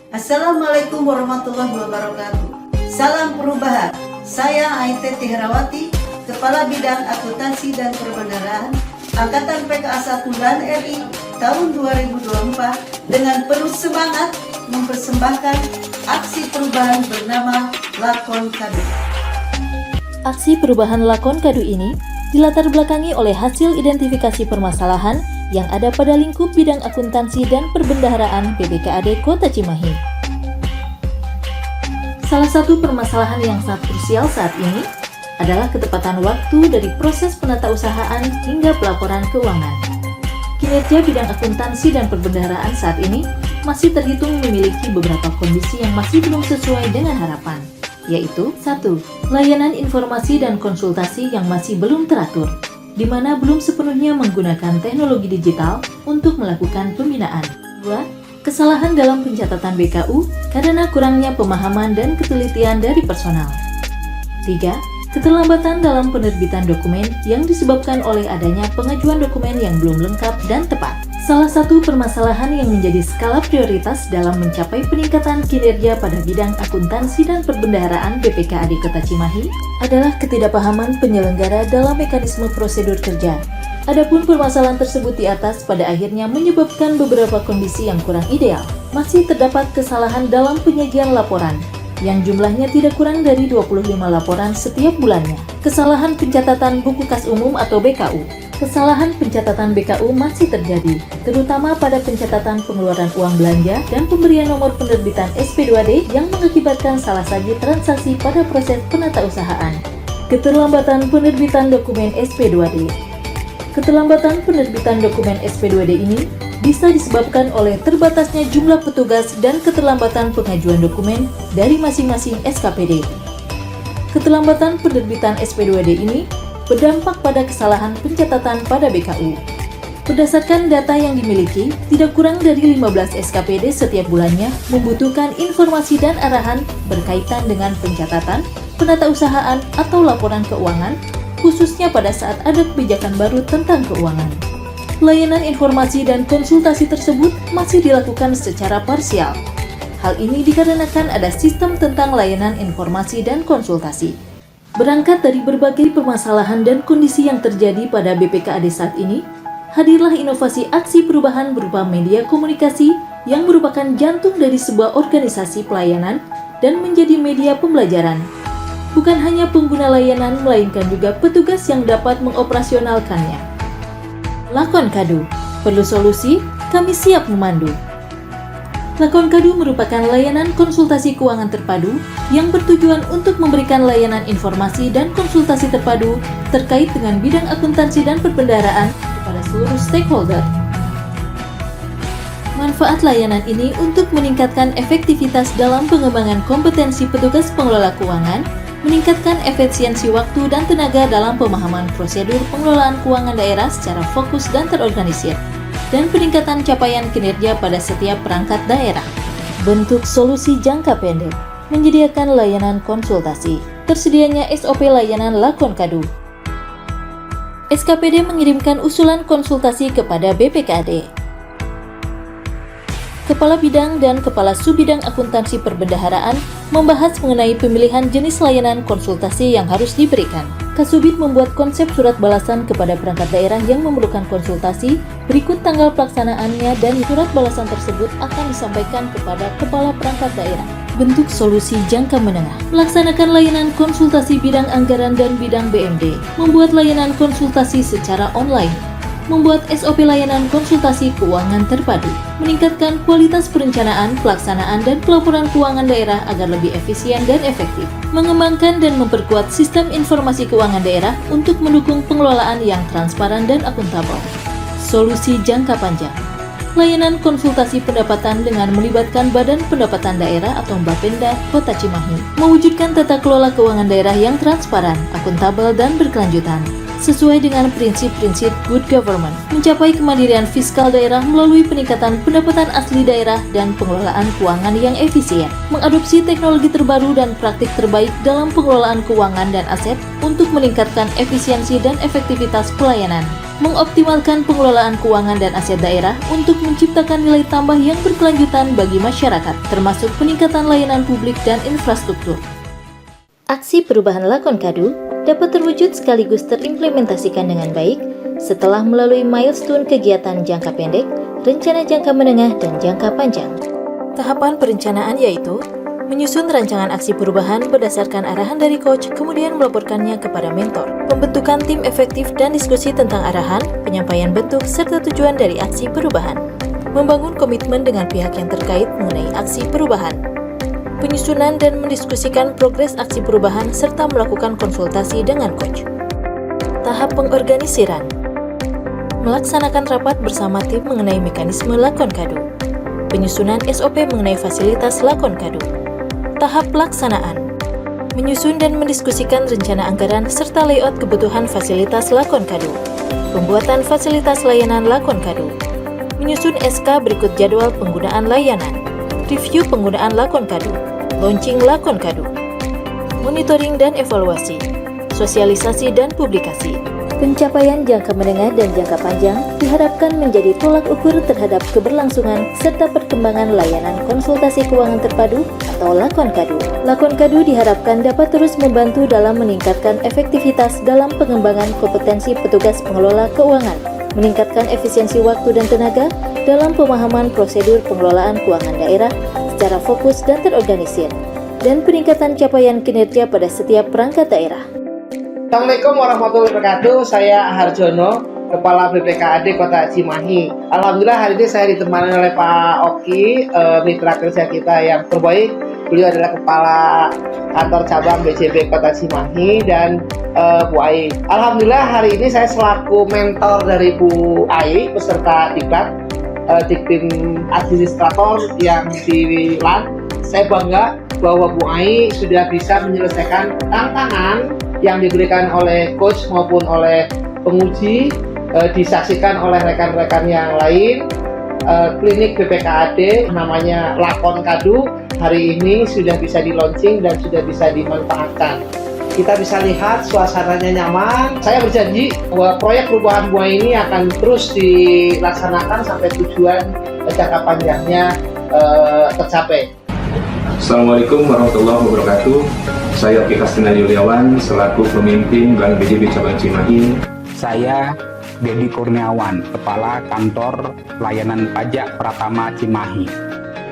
Assalamualaikum warahmatullahi wabarakatuh. Salam perubahan. Saya Aintet Herawati, Kepala Bidang Akuntansi dan Perbendaharaan Angkatan PKA 1 LAN RI tahun 2024 dengan penuh semangat mempersembahkan aksi perubahan bernama Lakon Kadu. Aksi perubahan Lakon Kadu ini dilatar belakangi oleh hasil identifikasi permasalahan yang ada pada lingkup bidang akuntansi dan perbendaharaan BPKAD Kota Cimahi. Salah satu permasalahan yang sangat krusial saat ini adalah ketepatan waktu dari proses penatausahaan hingga pelaporan keuangan. Kinerja bidang akuntansi dan perbendaharaan saat ini masih terhitung memiliki beberapa kondisi yang masih belum sesuai dengan harapan, yaitu 1. Layanan informasi dan konsultasi yang masih belum teratur, di mana belum sepenuhnya menggunakan teknologi digital untuk melakukan pembinaan. 2. Kesalahan dalam pencatatan BKU karena kurangnya pemahaman dan ketelitian dari personal. 3. Keterlambatan dalam penerbitan dokumen yang disebabkan oleh adanya pengajuan dokumen yang belum lengkap dan tepat. Salah satu permasalahan yang menjadi skala prioritas dalam mencapai peningkatan kinerja pada bidang akuntansi dan perbendaharaan BPKAD Kota Cimahi adalah ketidakpahaman penyelenggara dalam mekanisme prosedur kerja. Adapun permasalahan tersebut di atas pada akhirnya menyebabkan beberapa kondisi yang kurang ideal. Masih terdapat kesalahan dalam penyajian laporan, yang jumlahnya tidak kurang dari 25 laporan setiap bulannya. Kesalahan pencatatan buku kas umum atau BKU. Kesalahan pencatatan BKU masih terjadi, terutama pada pencatatan pengeluaran uang belanja dan pemberian nomor penerbitan SP2D yang mengakibatkan salah sagi transaksi pada proses penatausahaan. Keterlambatan penerbitan dokumen SP2D. Keterlambatan penerbitan dokumen SP2D ini bisa disebabkan oleh terbatasnya jumlah petugas dan keterlambatan pengajuan dokumen dari masing-masing SKPD. Keterlambatan penerbitan SP2D ini berdampak pada kesalahan pencatatan pada BKU. Berdasarkan data yang dimiliki, tidak kurang dari 15 SKPD setiap bulannya membutuhkan informasi dan arahan berkaitan dengan pencatatan, penatausahaan, atau laporan keuangan, khususnya pada saat ada kebijakan baru tentang keuangan. Layanan informasi dan konsultasi tersebut masih dilakukan secara parsial. Hal ini dikarenakan ada sistem tentang layanan informasi dan konsultasi. Berangkat dari berbagai permasalahan dan kondisi yang terjadi pada BPKAD saat ini, hadirlah inovasi aksi perubahan berupa media komunikasi yang merupakan jantung dari sebuah organisasi pelayanan dan menjadi media pembelajaran. Bukan hanya pengguna layanan, melainkan juga petugas yang dapat mengoperasionalkannya. Lakon Kadu, perlu solusi, kami siap memandu. Lakon Kadu merupakan layanan konsultasi keuangan terpadu yang bertujuan untuk memberikan layanan informasi dan konsultasi terpadu terkait dengan bidang akuntansi dan perbendaharaan kepada seluruh stakeholder. Manfaat layanan ini untuk meningkatkan efektivitas dalam pengembangan kompetensi petugas pengelola keuangan, meningkatkan efisiensi waktu dan tenaga dalam pemahaman prosedur pengelolaan keuangan daerah secara fokus dan terorganisir, dan peningkatan capaian kinerja pada setiap perangkat daerah. Bentuk solusi jangka pendek, menyediakan layanan konsultasi, tersedianya SOP layanan Lakon Kadu. SKPD mengirimkan usulan konsultasi kepada BPKAD. Kepala Bidang dan Kepala Subbidang Akuntansi Perbendaharaan membahas mengenai pemilihan jenis layanan konsultasi yang harus diberikan. Kasubid membuat konsep surat balasan kepada perangkat daerah yang memerlukan konsultasi, berikut tanggal pelaksanaannya dan surat balasan tersebut akan disampaikan kepada kepala perangkat daerah. Bentuk solusi jangka menengah, melaksanakan layanan konsultasi bidang anggaran dan bidang BMD, membuat layanan konsultasi secara online, membuat SOP layanan konsultasi keuangan terpadu, meningkatkan kualitas perencanaan, pelaksanaan, dan pelaporan keuangan daerah agar lebih efisien dan efektif, mengembangkan dan memperkuat sistem informasi keuangan daerah untuk mendukung pengelolaan yang transparan dan akuntabel. Solusi jangka panjang, layanan konsultasi pendapatan dengan melibatkan Badan Pendapatan Daerah atau Bapenda Kota Cimahi, mewujudkan tata kelola keuangan daerah yang transparan, akuntabel, dan berkelanjutan, sesuai dengan prinsip-prinsip good government, mencapai kemandirian fiskal daerah melalui peningkatan pendapatan asli daerah dan pengelolaan keuangan yang efisien, mengadopsi teknologi terbaru dan praktik terbaik dalam pengelolaan keuangan dan aset untuk meningkatkan efisiensi dan efektivitas pelayanan. mengoptimalkan pengelolaan keuangan dan aset daerah untuk menciptakan nilai tambah yang berkelanjutan bagi masyarakat, termasuk peningkatan layanan publik dan infrastruktur. Aksi perubahan Lakon Kadu dapat terwujud sekaligus terimplementasikan dengan baik setelah melalui milestone kegiatan jangka pendek, rencana jangka menengah, dan jangka panjang. Tahapan perencanaan yaitu menyusun rancangan aksi perubahan berdasarkan arahan dari coach, kemudian melaporkannya kepada mentor. Pembentukan tim efektif dan diskusi tentang arahan, penyampaian bentuk, serta tujuan dari aksi perubahan. Membangun komitmen dengan pihak yang terkait mengenai aksi perubahan. Penyusunan dan mendiskusikan progres aksi perubahan serta melakukan konsultasi dengan coach. Tahap pengorganisiran. Melaksanakan rapat bersama tim mengenai mekanisme Lakon Kadu. Penyusunan SOP mengenai fasilitas Lakon Kadu. Tahap pelaksanaan. Menyusun dan mendiskusikan rencana anggaran serta layout kebutuhan fasilitas Lakon Kadu. Pembuatan fasilitas layanan Lakon Kadu. Menyusun SK berikut jadwal penggunaan layanan. Review penggunaan Lakon Kadu. Launching Lakon Kadu. Monitoring dan evaluasi. Sosialisasi dan publikasi. Pencapaian jangka menengah dan jangka panjang diharapkan menjadi tolak ukur terhadap keberlangsungan serta perkembangan layanan konsultasi keuangan terpadu atau Lakon Kadu. Lakon Kadu diharapkan dapat terus membantu dalam meningkatkan efektivitas dalam pengembangan kompetensi petugas pengelola keuangan, meningkatkan efisiensi waktu dan tenaga dalam pemahaman prosedur pengelolaan keuangan daerah secara fokus dan terorganisir, dan peningkatan capaian kinerja pada setiap perangkat daerah. Assalamualaikum warahmatullahi wabarakatuh. Saya Harjono, Kepala BPKAD Kota Cimahi. Alhamdulillah hari ini saya ditemani oleh Pak Oki, mitra kerja kita yang terbaik. Beliau adalah Kepala Kantor Cabang BCB Kota Cimahi dan Bu Ai. Alhamdulillah hari ini saya selaku mentor dari Bu Ai beserta Diklat, tim administrator yang di LAN. Saya bangga bahwa Bu Ai sudah bisa menyelesaikan tantangan yang diberikan oleh coach maupun oleh penguji, disaksikan oleh rekan-rekan yang lain. Klinik BPKAD namanya Lakon Kadu hari ini sudah bisa di launching dan sudah bisa dimanfaatkan. Kita bisa lihat suasananya nyaman. Saya berjanji bahwa proyek perubahan Bu Ai ini akan terus dilaksanakan sampai tujuan jangka panjangnya tercapai. Assalamualaikum warahmatullahi wabarakatuh. Saya Oki Kastina Yuliawan selaku pemimpin Bank BJB Cabang Cimahi. Saya Dedi Kurniawan, Kepala Kantor Pelayanan Pajak Pratama Cimahi.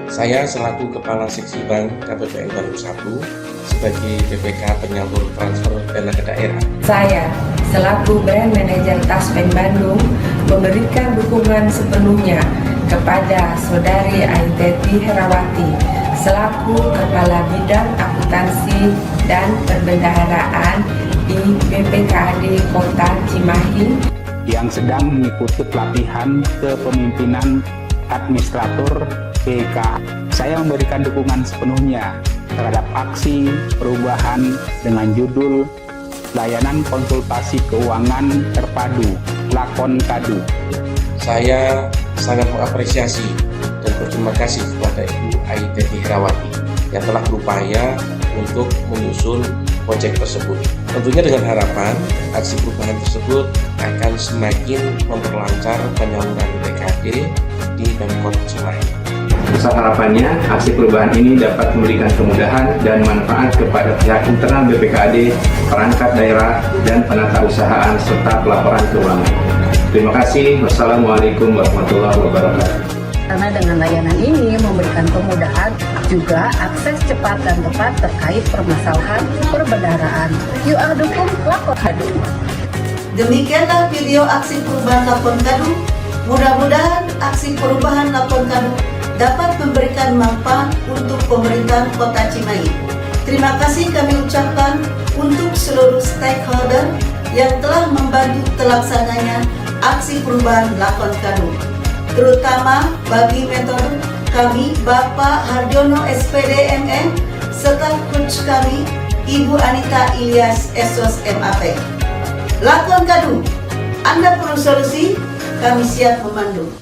Saya selaku Kepala Seksi Bank KPPN Bandung 1 sebagai BPK penyalur transfer dana ke daerah. Saya selaku Brand Manager Taspen Bandung memberikan dukungan sepenuhnya kepada Saudari Aiteti Herawati selaku Kepala Bidang Akuntansi dan Perbendaharaan di BPKAD Kota Cimahi yang sedang mengikuti pelatihan kepemimpinan administrator PK. Saya memberikan dukungan sepenuhnya terhadap aksi perubahan dengan judul Layanan Konsultasi Keuangan Terpadu Lakon Kadu. Saya sangat mengapresiasi dan berterima kasih kepada Ibu Aiteti Herawati yang telah berupaya untuk menyusun proyek tersebut. Tentunya dengan harapan aksi perubahan tersebut akan semakin memperlancar penyaluran BPKAD di Pemkot Cimahi. Besar harapannya, aksi perubahan ini dapat memberikan kemudahan dan manfaat kepada pihak internal BPKAD, perangkat daerah, dan penata usahaan serta pelaporan keuangan. Terima kasih. Wassalamualaikum warahmatullahi wabarakatuh. Karena dengan layanan ini memberikan kemudahan juga akses cepat dan tepat terkait permasalahan perbendaharaan. Yuk dukung Lakon Kadu. Demikianlah video aksi perubahan Lakon Kadu. Mudah-mudahan aksi perubahan Lakon Kadu dapat memberikan manfaat untuk pemerintah Kota Cimahi. Terima kasih kami ucapkan untuk seluruh stakeholder yang telah membantu terlaksananya aksi perubahan Lakon Kadu. Terutama bagi mentor kami Bapak Harjono SPD MM serta coach kami Ibu Anita Ilyas SOS MAP. Lakon Kadu, Anda perlu solusi, kami siap memandu.